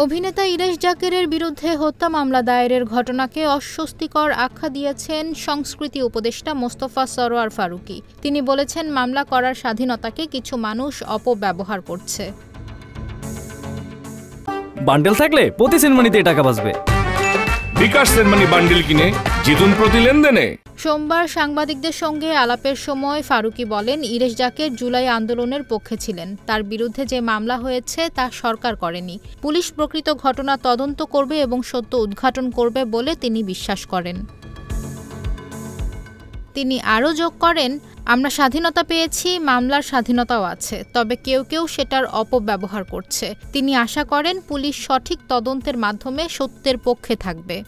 অভিনেতা ইরেশ জাকেরের বিরুদ্ধে হত্যা মামলা দায়েরের ঘটনাকে অস্বস্তিকর আখ্যা দিয়েছেন সংস্কৃতি উপদেষ্টা মোস্তফা সরোয়ার ফারুকী। তিনি বলেছেন, মামলা করার স্বাধীনতাকে কিছু মানুষ অপব্যবহার করছে। বান্ডেল থাকলে প্রতি সেনমানিতে টাকা বাঁচবে। বিকাশ সেনমানি বান্ডেল কিনে জিতুন প্রতি লেনদেনে। সোমবার সাংবাদিকদের সঙ্গে আলাপের সময় ফারুকী বলেন, ইরেশ জাকের জুলাই আন্দোলনের পক্ষে ছিলেন। তার বিরুদ্ধে যে মামলা হয়েছে তা সরকার করেনি। পুলিশ প্রকৃত ঘটনা তদন্ত করবে এবং সত্য উদ্ঘাটন করবে বলে তিনি বিশ্বাস করেন। তিনি আরও যোগ করেন, আমরা স্বাধীনতা পেয়েছি, মামলার স্বাধীনতাও আছে, তবে কেউ কেউ সেটার অপব্যবহার করছে। তিনি আশা করেন পুলিশ সঠিক তদন্তের মাধ্যমে সত্যের পক্ষে থাকবে।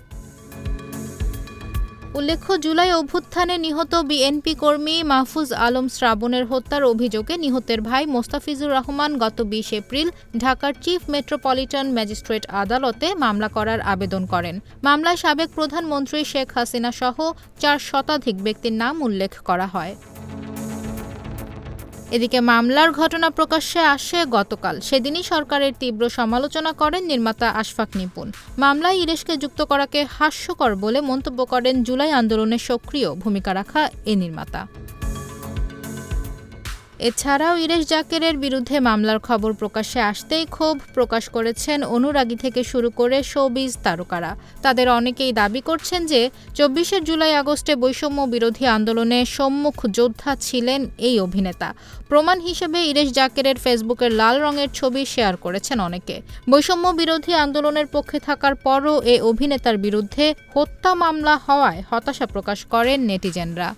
উল্লেখ্য, জুলাই অভ্যুত্থানে নিহত বিএনপি কর্মী মাহফুজ আলম শ্রাবণের হত্যার অভিযোগে নিহতের ভাই মোস্তাফিজুর রহমান গত ২০ এপ্রিল ঢাকার চিফ মেট্রোপলিটন ম্যাজিস্ট্রেট আদালতে মামলা করার আবেদন করেন। মামলায় সাবেক প্রধানমন্ত্রী শেখ হাসিনা সহ ৪ শতাধিক ব্যক্তির নাম উল্লেখ করা হয়। এদিকে মামলার ঘটনা প্রকাশ্যে আসে গতকাল। সেদিনই সরকারের তীব্র সমালোচনা করেন নির্মাতা আশফাক নিপুণ। মামলায় ইরেশকে যুক্ত করাকে হাস্যকর বলে মন্তব্য করেন জুলাই আন্দোলনে সক্রিয় ভূমিকা রাখা এ নির্মাতা। এছাড়াও ইরেশ জাকেরের বিরুদ্ধে মামলার খবর প্রকাশ্যে আসতেই ক্ষোভ প্রকাশ করেছেন অনুরাগী থেকে শুরু করে শোবিজ তারকারা। তাদের অনেকেই দাবি করছেন যে ২৪ জুলাই আগস্টে বৈষম্য বিরোধী আন্দোলনে সম্মুখ যোদ্ধা ছিলেন এই অভিনেতা। প্রমাণ হিসেবে ইরেশ জাকেরের ফেসবুকের লাল রঙের ছবি শেয়ার করেছেন অনেকে। বৈষম্য বিরোধী আন্দোলনের পক্ষে থাকার পরও এ অভিনেতার বিরুদ্ধে হত্যা মামলা হওয়ায় হতাশা প্রকাশ করেন নেটিজেনরা।